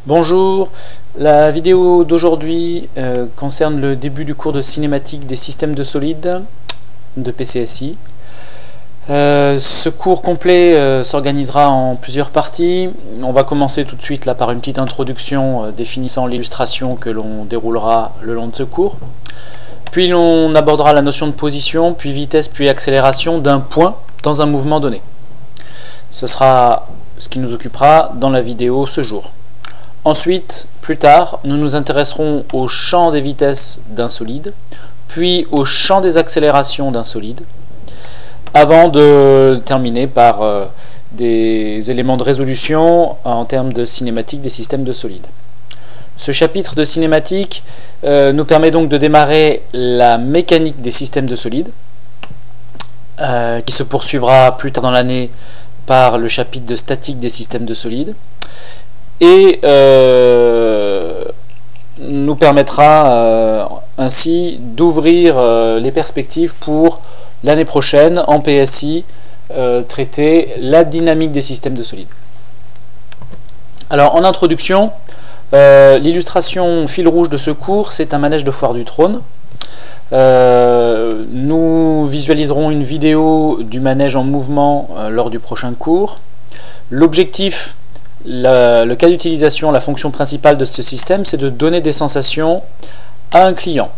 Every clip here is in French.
Bonjour, la vidéo d'aujourd'hui concerne le début du cours de cinématique des systèmes de solides de PCSI. Ce cours complet s'organisera en plusieurs parties. On va commencer tout de suite là par une petite introduction définissant l'illustration que l'on déroulera le long de ce cours. Puis l'on abordera la notion de position, puis vitesse, puis accélération d'un point dans un mouvement donné. Ce sera ce qui nous occupera dans la vidéo ce jour. Ensuite, plus tard, nous nous intéresserons au champ des vitesses d'un solide, puis au champ des accélérations d'un solide, avant de terminer par des éléments de résolution en termes de cinématique des systèmes de solides. Ce chapitre de cinématique nous permet donc de démarrer la mécanique des systèmes de solides, qui se poursuivra plus tard dans l'année par le chapitre de statique des systèmes de solides, et nous permettra ainsi d'ouvrir les perspectives pour l'année prochaine en PSI traiter la dynamique des systèmes de solides. Alors en introduction, l'illustration fil rouge de ce cours, c'est un manège de foire du trône. Nous visualiserons une vidéo du manège en mouvement lors du prochain cours. L'objectif, le cas d'utilisation, la fonction principale de ce système, c'est de donner des sensations à un client.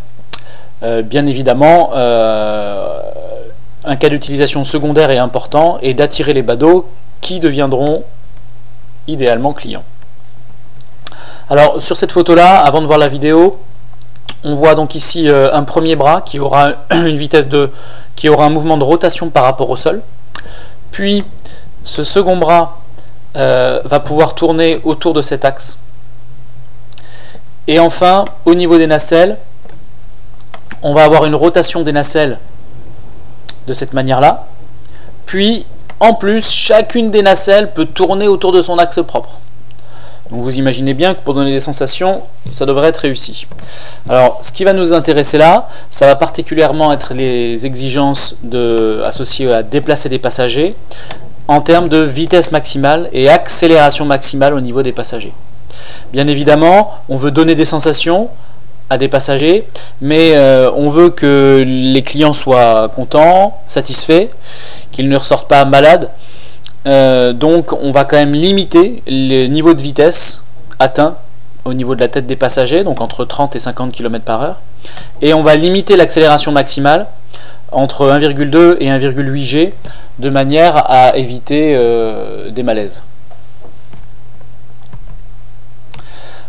Bien évidemment, un cas d'utilisation secondaire et important est d'attirer les badauds qui deviendront idéalement clients. Alors sur cette photo-là, avant de voir la vidéo, on voit donc ici un premier bras qui aura une vitesse qui aura un mouvement de rotation par rapport au sol. Puis ce second bras va pouvoir tourner autour de cet axe. Et enfin, au niveau des nacelles, on va avoir une rotation des nacelles de cette manière-là. Puis, en plus, chacune des nacelles peut tourner autour de son axe propre. Donc vous imaginez bien que pour donner des sensations, ça devrait être réussi. Alors, ce qui va nous intéresser là, ça va particulièrement être les exigences associées à déplacer des passagers, en termes de vitesse maximale et accélération maximale au niveau des passagers. Bien évidemment, on veut donner des sensations à des passagers, mais on veut que les clients soient contents, satisfaits, qu'ils ne ressortent pas malades. Donc on va quand même limiter les niveaux de vitesse atteints au niveau de la tête des passagers, donc entre 30 et 50 km/h, et on va limiter l'accélération maximale entre 1,2 et 1,8 G, de manière à éviter des malaises.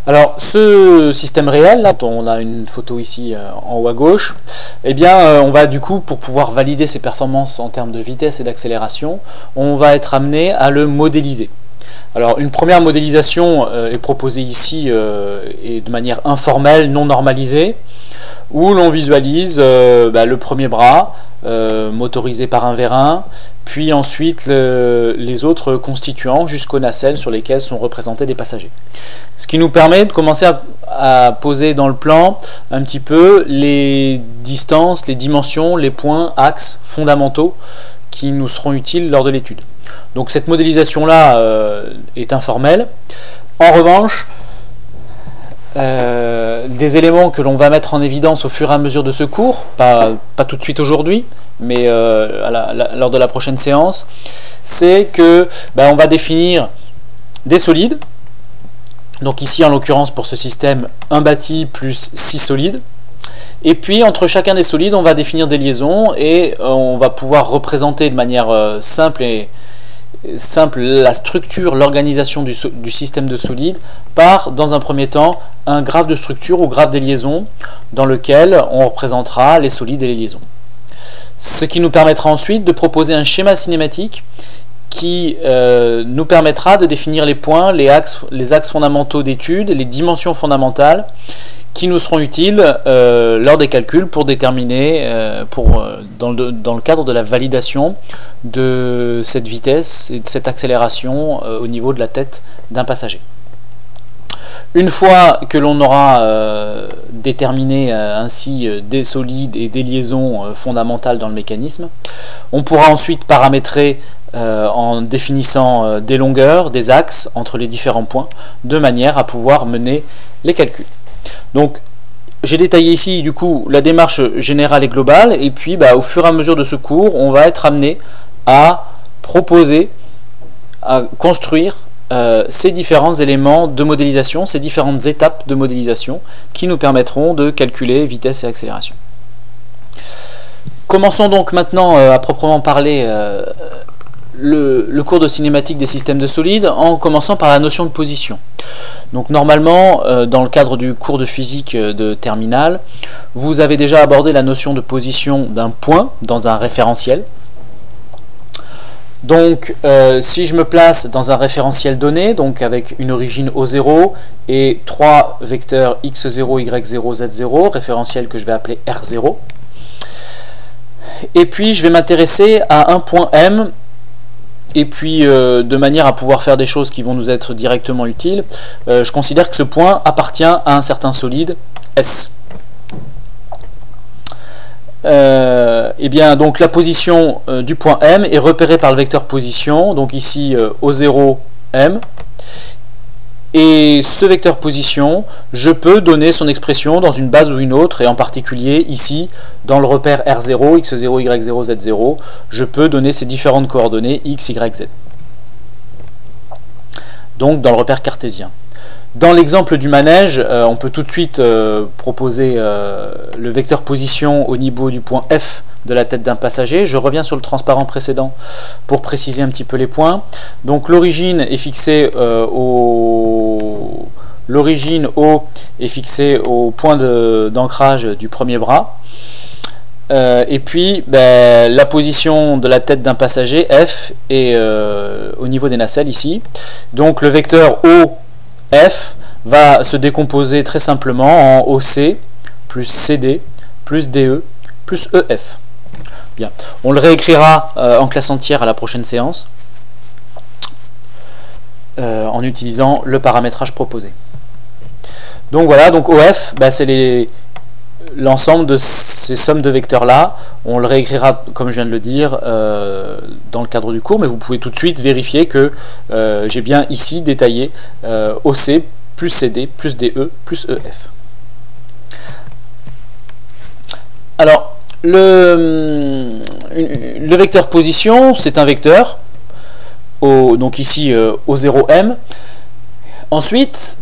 Alors ce système réel, là, on a une photo ici en haut à gauche, eh bien on va du coup, pour pouvoir valider ses performances en termes de vitesse et d'accélération, on va être amené à le modéliser. Alors une première modélisation est proposée ici et de manière informelle, non normalisée, où l'on visualise le premier bras motorisé par un vérin, puis ensuite les autres constituants jusqu'aux nacelles sur lesquelles sont représentés des passagers. Ce qui nous permet de commencer à poser dans le plan un petit peu les distances, les dimensions, les points, axes fondamentaux qui nous seront utiles lors de l'étude. Donc cette modélisation-là est informelle. En revanche, des éléments que l'on va mettre en évidence au fur et à mesure de ce cours, pas tout de suite aujourd'hui, mais lors de la prochaine séance, c'est que on va définir des solides. Donc ici en l'occurrence pour ce système, un bâti plus 6 solides. Et puis entre chacun des solides, on va définir des liaisons et on va pouvoir représenter de manière simple la structure, l'organisation du système de solides par, dans un premier temps, un graphe de structure ou graphe des liaisons dans lequel on représentera les solides et les liaisons. Ce qui nous permettra ensuite de proposer un schéma cinématique qui nous permettra de définir les points, les axes fondamentaux d'étude, les dimensions fondamentales qui nous seront utiles lors des calculs pour déterminer, dans le cadre de la validation de cette vitesse et de cette accélération au niveau de la tête d'un passager. Une fois que l'on aura déterminé ainsi des solides et des liaisons fondamentales dans le mécanisme, on pourra ensuite paramétrer en définissant des longueurs, des axes entre les différents points, de manière à pouvoir mener les calculs. Donc j'ai détaillé ici du coup la démarche générale et globale, et puis au fur et à mesure de ce cours, on va être amené à proposer, à construire ces différents éléments de modélisation, ces différentes étapes de modélisation qui nous permettront de calculer vitesse et accélération. Commençons donc maintenant à proprement parler le cours de cinématique des systèmes de solides, en commençant par la notion de position. Donc normalement, dans le cadre du cours de physique de terminale, vous avez déjà abordé la notion de position d'un point dans un référentiel. Donc si je me place dans un référentiel donné, donc avec une origine O0 et 3 vecteurs x0, y0, z0, référentiel que je vais appeler R0, et puis je vais m'intéresser à un point M, et puis de manière à pouvoir faire des choses qui vont nous être directement utiles, je considère que ce point appartient à un certain solide S. Et bien donc la position du point M est repérée par le vecteur position, donc ici O0 M, et ce vecteur position, je peux donner son expression dans une base ou une autre, et en particulier ici dans le repère R0, x0, y0, z0, je peux donner ces différentes coordonnées x, y, z. Donc dans le repère cartésien. Dans l'exemple du manège, on peut tout de suite proposer le vecteur position au niveau du point F de la tête d'un passager. Je reviens sur le transparent précédent pour préciser un petit peu les points. Donc l'origine est fixée l'origine O est fixée au point d'ancrage du premier bras. Et puis la position de la tête d'un passager F est au niveau des nacelles ici. Donc le vecteur OF va se décomposer très simplement en OC plus CD plus DE plus EF. Bien. On le réécrira en classe entière à la prochaine séance en utilisant le paramétrage proposé. Donc voilà, donc OF, c'est l'ensemble de ces sommes de vecteurs là. On le réécrira comme je viens de le dire dans le cadre du cours, mais vous pouvez tout de suite vérifier que j'ai bien ici détaillé OC plus CD plus DE plus EF. Alors le vecteur position, c'est un vecteur donc ici O0M. Ensuite,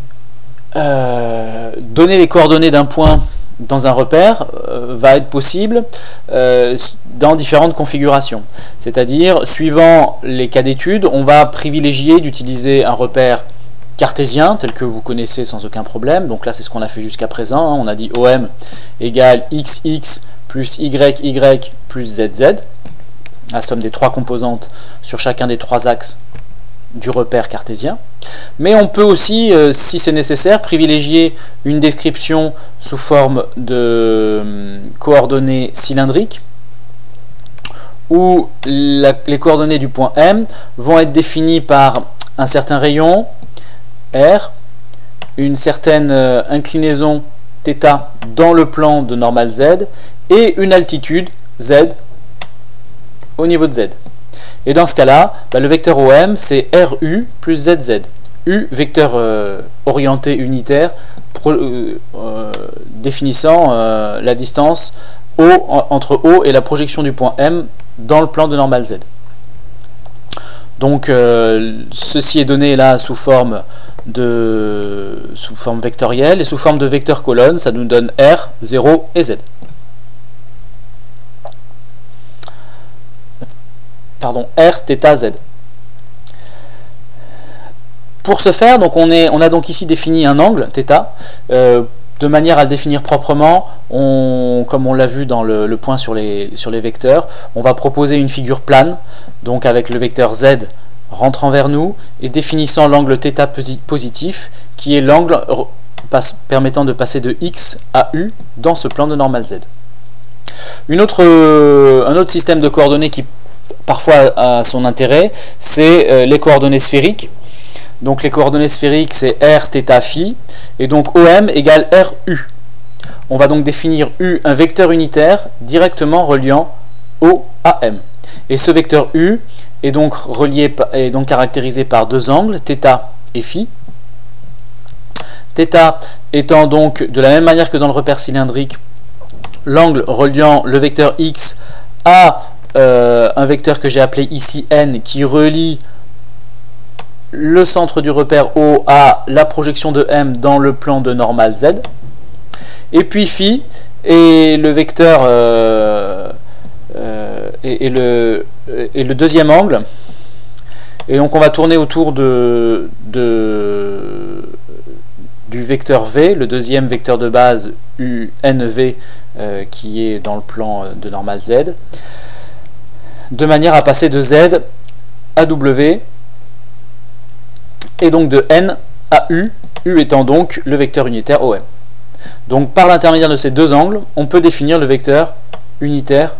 donner les coordonnées d'un point dans un repère va être possible dans différentes configurations. C'est-à-dire, suivant les cas d'étude, on va privilégier d'utiliser un repère cartésien, tel que vous connaissez sans aucun problème. Donc là, c'est ce qu'on a fait jusqu'à présent. On a dit OM égale XX plus YY plus ZZ, la somme des trois composantes sur chacun des trois axes du repère cartésien. Mais on peut aussi, si c'est nécessaire, privilégier une description sous forme de coordonnées cylindriques, où les coordonnées du point M vont être définies par un certain rayon R, une certaine inclinaison θ dans le plan de normale Z, et une altitude Z au niveau de Z. Et dans ce cas-là, le vecteur OM, c'est RU plus ZZ. U, vecteur orienté unitaire, définissant la distance O, entre O et la projection du point M dans le plan de normale Z. Donc ceci est donné là sous forme vectorielle, et sous forme de vecteur colonne, ça nous donne R, 0 et Z. Pardon, R, θ, Z. Pour ce faire, donc on a donc ici défini un angle, θ, de manière à le définir proprement. Comme on l'a vu dans le point sur les vecteurs, on va proposer une figure plane, donc avec le vecteur Z rentrant vers nous et définissant l'angle θ positif, qui est l'angle permettant de passer de X à U dans ce plan de normale Z. Un autre système de coordonnées qui parfois a son intérêt, c'est les coordonnées sphériques. Donc les coordonnées sphériques, c'est R, θ, phi, et donc OM égale RU. On va donc définir U, un vecteur unitaire directement reliant O à M. Et ce vecteur U est donc caractérisé par deux angles, θ et φ. Θ étant donc, de la même manière que dans le repère cylindrique, l'angle reliant le vecteur x à un vecteur que j'ai appelé ici n, qui relie le centre du repère O à la projection de M dans le plan de normale Z. Et puis φ est le vecteur et le deuxième angle. Et donc on va tourner autour du vecteur V, le deuxième vecteur de base UNV qui est dans le plan de normale Z, de manière à passer de Z à W et donc de N à U, U étant donc le vecteur unitaire OM. Donc par l'intermédiaire de ces deux angles, on peut définir le vecteur unitaire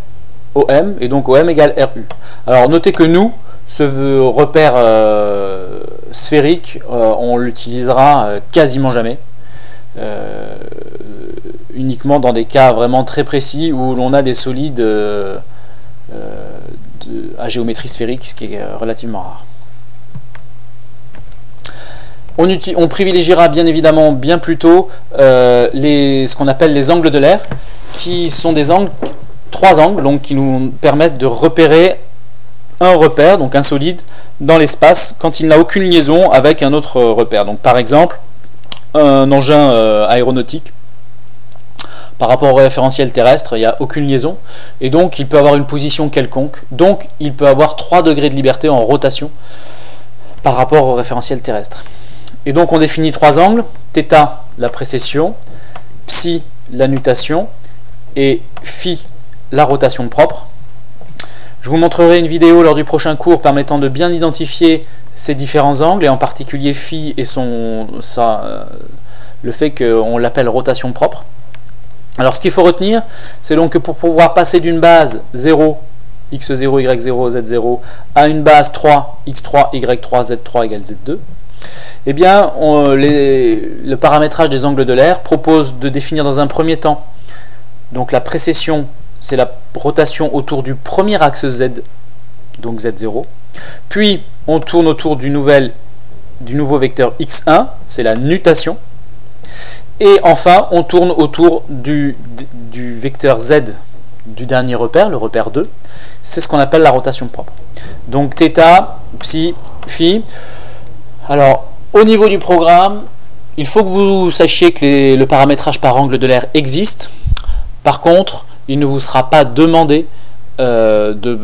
OM, et donc OM égale RU. Alors notez que nous, ce repère sphérique, on l'utilisera quasiment jamais, uniquement dans des cas vraiment très précis où l'on a des solides à géométrie sphérique, ce qui est relativement rare. On privilégiera bien évidemment bien plus tôt ce qu'on appelle les angles de l'air, qui sont des angles, trois angles, donc qui nous permettent de repérer un repère, donc un solide, dans l'espace quand il n'a aucune liaison avec un autre repère. Donc par exemple, un engin aéronautique, par rapport au référentiel terrestre, il n'y a aucune liaison, et donc il peut avoir une position quelconque, donc il peut avoir 3 degrés de liberté en rotation par rapport au référentiel terrestre. Et donc on définit trois angles, θ la précession, ψ la nutation, et φ la rotation propre. Je vous montrerai une vidéo lors du prochain cours permettant de bien identifier ces différents angles, et en particulier φ et le fait qu'on l'appelle rotation propre. Alors ce qu'il faut retenir, c'est donc que pour pouvoir passer d'une base 0, x0, y0, z0, à une base 3, x3, y3, z3 égale z2, eh bien, le paramétrage des angles de l'air propose de définir dans un premier temps, donc la précession, c'est la rotation autour du premier axe Z, donc Z0, puis on tourne autour du nouveau vecteur x1, c'est la nutation, et enfin on tourne autour du vecteur Z du dernier repère, le repère 2, c'est ce qu'on appelle la rotation propre. Donc θ, ψ, φ. Alors, au niveau du programme, il faut que vous sachiez que le paramétrage par angle de l'air existe. Par contre, il ne vous sera pas demandé de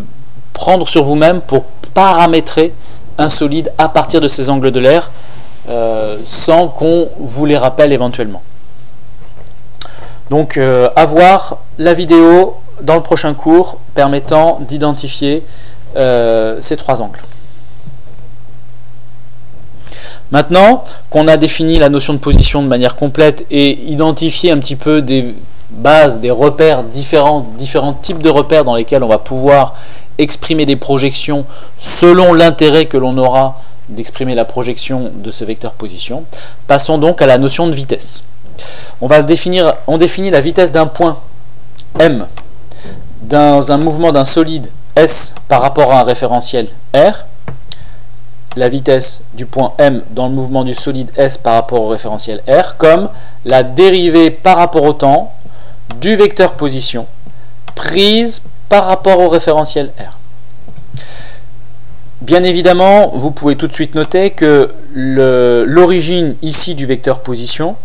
prendre sur vous-même pour paramétrer un solide à partir de ces angles de l'air sans qu'on vous les rappelle éventuellement. Donc, à voir la vidéo dans le prochain cours permettant d'identifier ces trois angles. Maintenant qu'on a défini la notion de position de manière complète et identifié un petit peu des bases, des repères différents types de repères dans lesquels on va pouvoir exprimer des projections selon l'intérêt que l'on aura d'exprimer la projection de ce vecteur position, passons donc à la notion de vitesse. On définit la vitesse d'un point M dans un mouvement d'un solide S par rapport à un référentiel R, la vitesse du point M dans le mouvement du solide S par rapport au référentiel R, comme la dérivée par rapport au temps du vecteur position prise par rapport au référentiel R. Bien évidemment, vous pouvez tout de suite noter que l'origine ici du vecteur position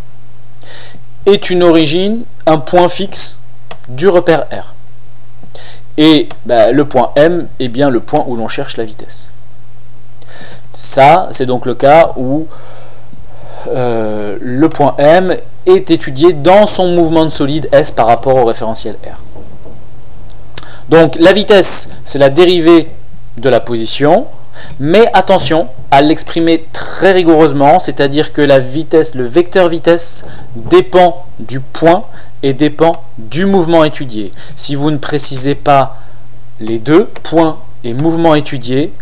est une origine, un point fixe du repère R. Et le point M est bien le point où l'on cherche la vitesse. Ça, c'est donc le cas où le point M est étudié dans son mouvement de solide S par rapport au référentiel R. Donc la vitesse, c'est la dérivée de la position, mais attention à l'exprimer très rigoureusement, c'est-à-dire que la vitesse, le vecteur vitesse dépend du point et dépend du mouvement étudié. Si vous ne précisez pas les deux, point et mouvement étudié,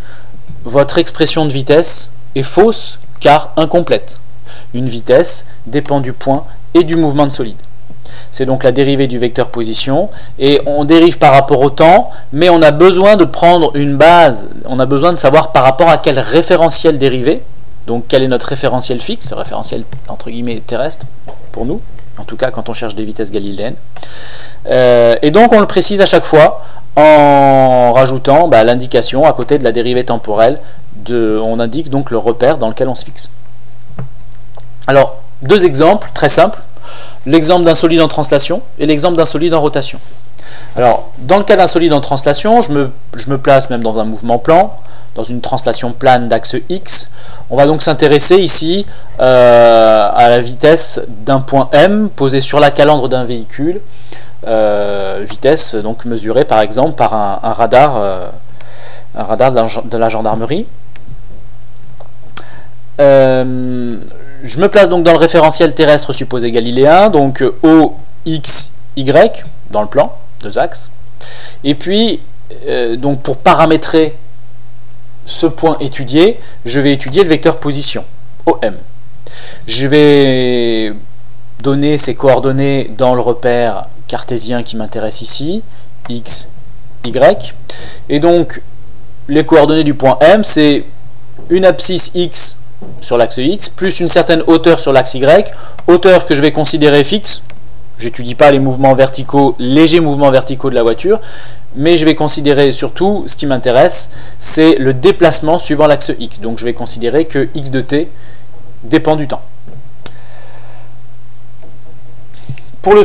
votre expression de vitesse est fausse car incomplète. Une vitesse dépend du point et du mouvement de solide. c'est donc la dérivée du vecteur position, et on dérive par rapport au temps, mais on a besoin de prendre une base, on a besoin de savoir par rapport à quel référentiel dériver, donc quel est notre référentiel fixe, le référentiel entre guillemets terrestre pour nous, en tout cas quand on cherche des vitesses galiléennes. Et donc on le précise à chaque fois en rajoutant l'indication à côté de la dérivée temporelle, on indique donc le repère dans lequel on se fixe. Alors, deux exemples très simples, l'exemple d'un solide en translation et l'exemple d'un solide en rotation. Alors, dans le cas d'un solide en translation, je me place même dans un mouvement plan, dans une translation plane d'axe X. On va donc s'intéresser ici à la vitesse d'un point M posé sur la calandre d'un véhicule, vitesse donc mesurée par exemple par un radar de la gendarmerie. Je me place donc dans le référentiel terrestre supposé galiléen, donc O, X, Y, dans le plan, deux axes. Et puis, donc pour paramétrer ce point étudié, je vais étudier le vecteur position, OM. Je vais donner ces coordonnées dans le repère cartésien qui m'intéresse ici, X, Y. Et donc, les coordonnées du point M, c'est une abscisse X sur l'axe X, plus une certaine hauteur sur l'axe Y, hauteur que je vais considérer fixe. J'étudie pas les mouvements verticaux, légers mouvements verticaux de la voiture, mais je vais considérer surtout, ce qui m'intéresse, c'est le déplacement suivant l'axe X. Donc je vais considérer que X de t dépend du temps. Pour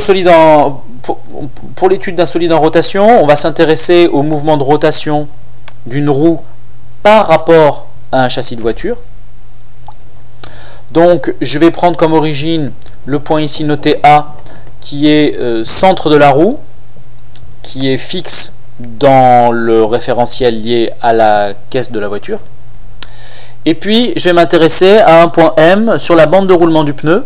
l'étude d'un solide en rotation, on va s'intéresser au mouvement de rotation d'une roue par rapport à un châssis de voiture. Donc je vais prendre comme origine le point ici noté A, qui est centre de la roue, qui est fixe dans le référentiel lié à la caisse de la voiture. Et puis je vais m'intéresser à un point M sur la bande de roulement du pneu.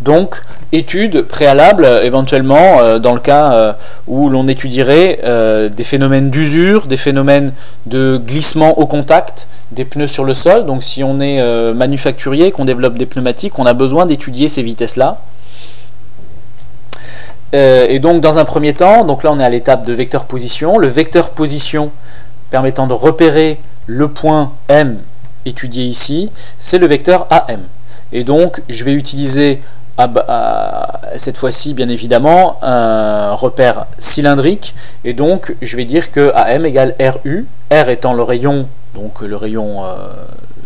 Donc étude préalable éventuellement dans le cas où l'on étudierait des phénomènes d'usure, des phénomènes de glissement au contact des pneus sur le sol. Donc si on est manufacturier, qu'on développe des pneumatiques, on a besoin d'étudier ces vitesses-là. Et donc dans un premier temps, donc là on est à l'étape de vecteur position. Le vecteur position permettant de repérer le point M étudié ici, c'est le vecteur AM. Et donc je vais utiliser cette fois-ci bien évidemment un repère cylindrique, et donc je vais dire que AM égale RU, R étant le rayon, donc le rayon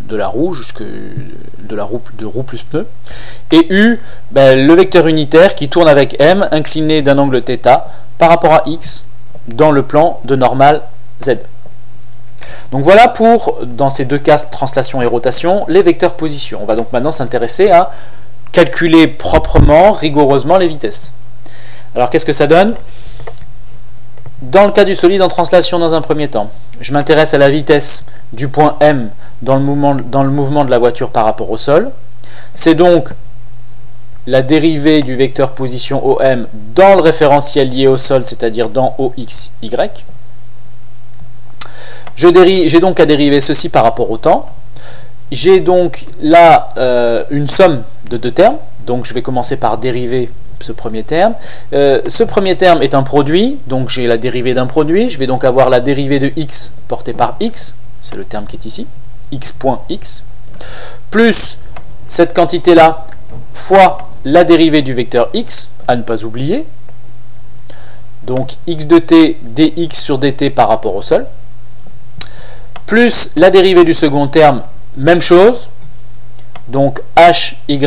de la roue, de roue plus pneu, et U, le vecteur unitaire qui tourne avec M incliné d'un angle θ par rapport à X dans le plan de normale Z. Donc voilà pour, dans ces deux cas, translation et rotation, les vecteurs position. On va donc maintenant s'intéresser à calculer proprement, rigoureusement les vitesses. Alors qu'est-ce que ça donne? Dans le cas du solide en translation dans un premier temps, je m'intéresse à la vitesse du point M dans le mouvement de la voiture par rapport au sol. C'est donc la dérivée du vecteur position OM dans le référentiel lié au sol, c'est-à-dire dans OXY. J'ai donc à dériver ceci par rapport au temps. J'ai donc là une somme de deux termes, donc je vais commencer par dériver ce premier terme. Ce premier terme est un produit, donc j'ai la dérivée d'un produit, je vais donc avoir la dérivée de x portée par x, c'est le terme qui est ici, x.x, plus cette quantité-là fois la dérivée du vecteur x, à ne pas oublier, donc x de t dx sur dt par rapport au sol, plus la dérivée du second terme, même chose, donc hy,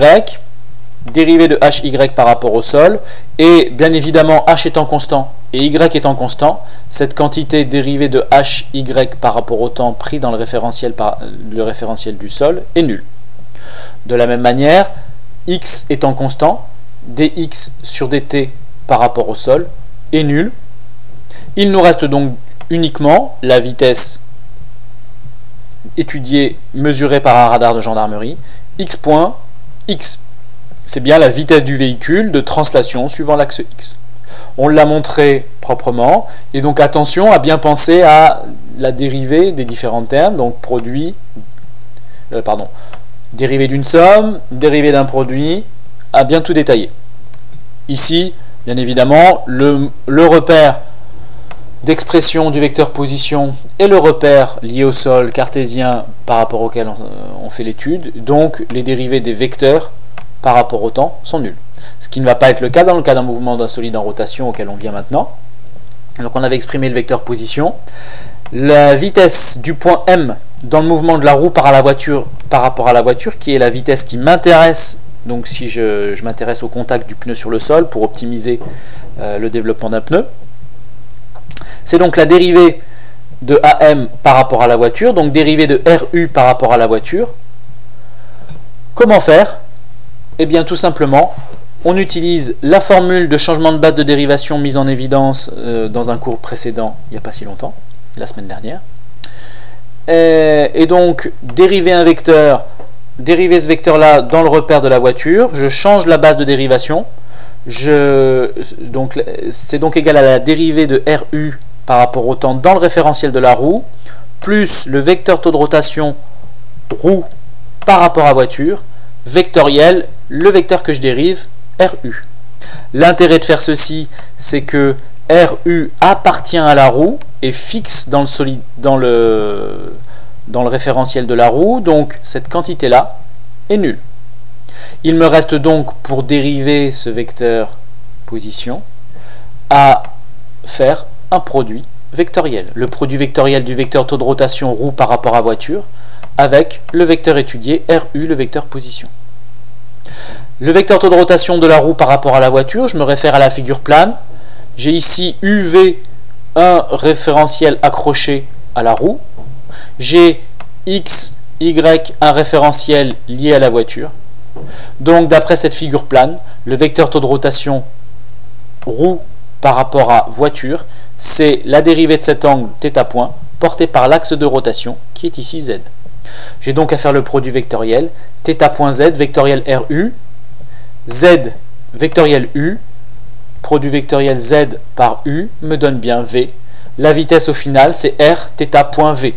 dérivée de hy par rapport au sol, et bien évidemment h étant constant et y étant constant, cette quantité dérivée de hy par rapport au temps pris dans le référentiel du sol est nulle. De la même manière, x étant constant, dx sur dt par rapport au sol est nul. Il nous reste donc uniquement la vitesse étudiée, mesurée par un radar de gendarmerie, x.x. C'est bien la vitesse du véhicule de translation suivant l'axe X. On l'a montré proprement, et donc attention à bien penser à la dérivée des différents termes, donc dérivée d'une somme, dérivée d'un produit, à bien tout détailler. Ici, bien évidemment, le repère d'expression du vecteur position et le repère lié au sol cartésien par rapport auquel on fait l'étude, donc les dérivés des vecteurs par rapport au temps sont nuls. Ce qui ne va pas être le cas dans le cas d'un mouvement d'un solide en rotation auquel on vient maintenant. Donc on avait exprimé le vecteur position. La vitesse du point M dans le mouvement de la roue par rapport à la voiture, qui est la vitesse qui m'intéresse, donc si je m'intéresse au contact du pneu sur le sol pour optimiser le développement d'un pneu. C'est donc la dérivée de AM par rapport à la voiture, donc dérivée de RU par rapport à la voiture. Comment faire? Eh bien tout simplement, on utilise la formule de changement de base de dérivation mise en évidence dans un cours précédent, il n'y a pas si longtemps, la semaine dernière. Et donc, dériver un vecteur, dériver ce vecteur-là dans le repère de la voiture, je change la base de dérivation, c'est donc égal à la dérivée de RU par rapport au temps dans le référentiel de la roue, plus le vecteur taux de rotation roue par rapport à voiture, vectoriel, le vecteur que je dérive, RU. L'intérêt de faire ceci, c'est que RU appartient à la roue et fixe dans le référentiel de la roue, donc cette quantité-là est nulle. Il me reste donc, pour dériver ce vecteur position, à faire un produit vectoriel. Le produit vectoriel du vecteur taux de rotation roue par rapport à voiture avec le vecteur étudié RU, le vecteur position. Le vecteur taux de rotation de la roue par rapport à la voiture, je me réfère à la figure plane. J'ai ici UV, un référentiel accroché à la roue. J'ai X, Y, un référentiel lié à la voiture. Donc d'après cette figure plane, le vecteur taux de rotation roue par rapport à voiture, c'est la dérivée de cet angle θ point porté par l'axe de rotation qui est ici Z. J'ai donc à faire le produit vectoriel θ point Z vectoriel RU, Z vectoriel U, produit vectoriel Z par U me donne bien V. La vitesse au final c'est R θ point V.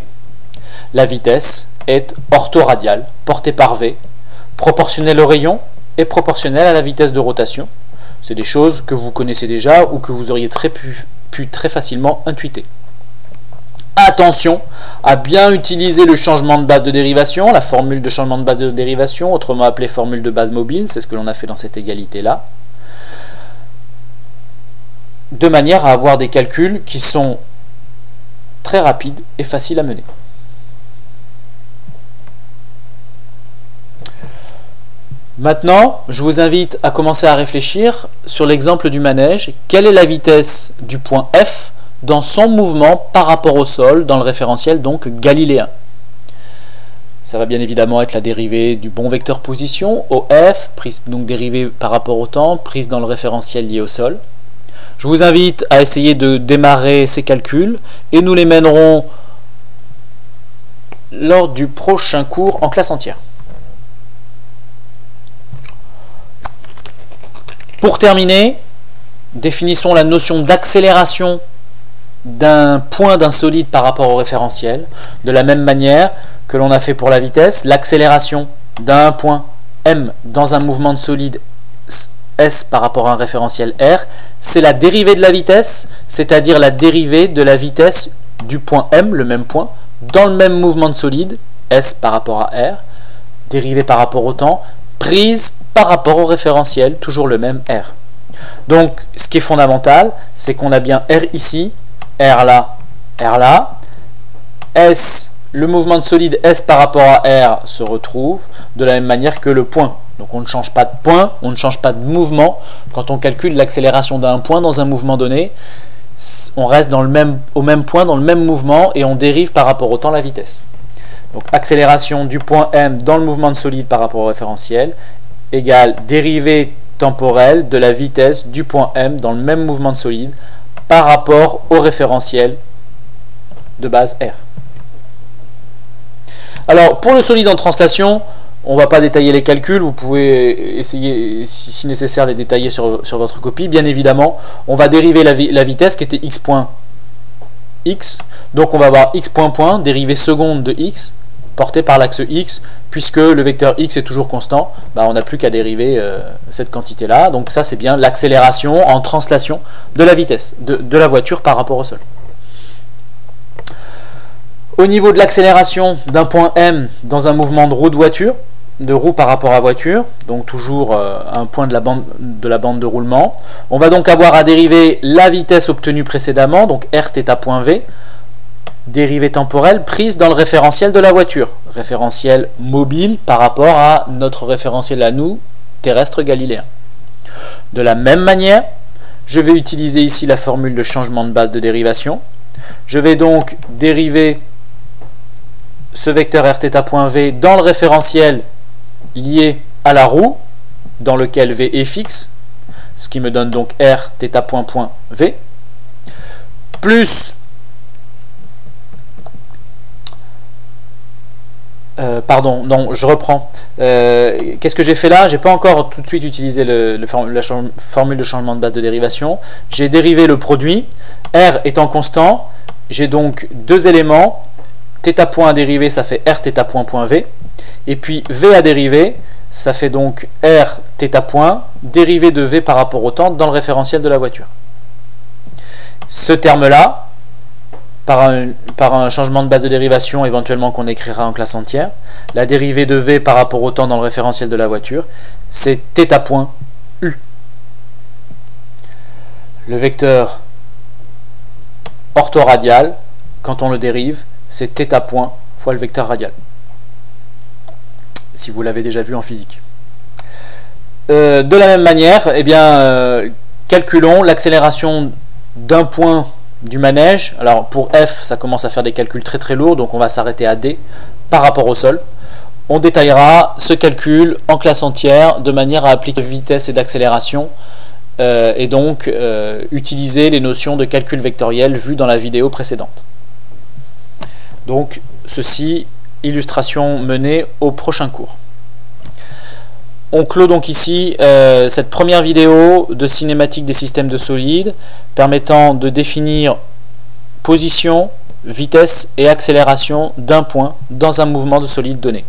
La vitesse est orthoradiale portée par V, proportionnelle au rayon et proportionnelle à la vitesse de rotation. C'est des choses que vous connaissez déjà ou que vous auriez pu très facilement intuiter. Attention à bien utiliser le changement de base de dérivation, la formule de changement de base de dérivation, autrement appelée formule de base mobile, c'est ce que l'on a fait dans cette égalité-là, de manière à avoir des calculs qui sont très rapides et faciles à mener. Maintenant, je vous invite à commencer à réfléchir sur l'exemple du manège. Quelle est la vitesse du point F dans son mouvement par rapport au sol dans le référentiel donc galiléen? Ça va bien évidemment être la dérivée du bon vecteur position, OF, prise donc dérivée par rapport au temps, prise dans le référentiel lié au sol. Je vous invite à essayer de démarrer ces calculs et nous les mènerons lors du prochain cours en classe entière. Pour terminer, définissons la notion d'accélération d'un point d'un solide par rapport au référentiel. De la même manière que l'on a fait pour la vitesse, l'accélération d'un point M dans un mouvement de solide S par rapport à un référentiel R, c'est la dérivée de la vitesse, c'est-à-dire la dérivée de la vitesse du point M, le même point, dans le même mouvement de solide, S par rapport à R, dérivée par rapport au temps, prise par rapport au référentiel, toujours le même R. Donc, ce qui est fondamental, c'est qu'on a bien R ici, R là, S, le mouvement de solide S par rapport à R se retrouve de la même manière que le point. Donc on ne change pas de point, on ne change pas de mouvement. Quand on calcule l'accélération d'un point dans un mouvement donné, on reste au même point, dans le même mouvement, et on dérive par rapport au temps la vitesse. Donc accélération du point M dans le mouvement de solide par rapport au référentiel égale dérivée temporelle de la vitesse du point M dans le même mouvement de solide par rapport au référentiel de base R. Alors pour le solide en translation, on ne va pas détailler les calculs, vous pouvez essayer si nécessaire les détailler sur votre copie. Bien évidemment, on va dériver la vitesse qui était x point x, donc on va avoir x point point, dérivée seconde de x, porté par l'axe X, puisque le vecteur X est toujours constant, on n'a plus qu'à dériver cette quantité-là. Donc ça, c'est bien l'accélération en translation de la vitesse de la voiture par rapport au sol. Au niveau de l'accélération d'un point M dans un mouvement de roue par rapport à voiture, donc toujours un point de la bande de roulement, on va donc avoir à dériver la vitesse obtenue précédemment, donc Rθ.v, dérivée temporelle prise dans le référentiel de la voiture, référentiel mobile par rapport à notre référentiel à nous, terrestre galiléen. De la même manière, je vais utiliser ici la formule de changement de base de dérivation. Je vais donc dériver ce vecteur Rθ.v dans le référentiel lié à la roue, dans lequel v est fixe, ce qui me donne donc Rθ.v, plus pardon, non, je reprends. Qu'est-ce que j'ai fait là? J'ai pas encore tout de suite utilisé la formule de changement de base de dérivation. J'ai dérivé le produit. R étant constant, j'ai donc deux éléments. Θ point à dériver, ça fait Rθ.v. Et puis V à dériver, ça fait donc Rθ point dérivé de V par rapport au temps dans le référentiel de la voiture. Ce terme-là, par un changement de base de dérivation éventuellement qu'on écrira en classe entière, la dérivée de V par rapport au temps dans le référentiel de la voiture, c'est θ point U. Le vecteur orthoradial, quand on le dérive, c'est θ point fois le vecteur radial, si vous l'avez déjà vu en physique. De la même manière, calculons l'accélération d'un point du manège. Alors pour F, ça commence à faire des calculs très très lourds, donc on va s'arrêter à D par rapport au sol. On détaillera ce calcul en classe entière de manière à appliquer vitesse et d'accélération et donc utiliser les notions de calcul vectoriel vues dans la vidéo précédente. Donc ceci, illustration menée au prochain cours. On clôt donc ici cette première vidéo de cinématique des systèmes de solides permettant de définir position, vitesse et accélération d'un point dans un mouvement de solide donné.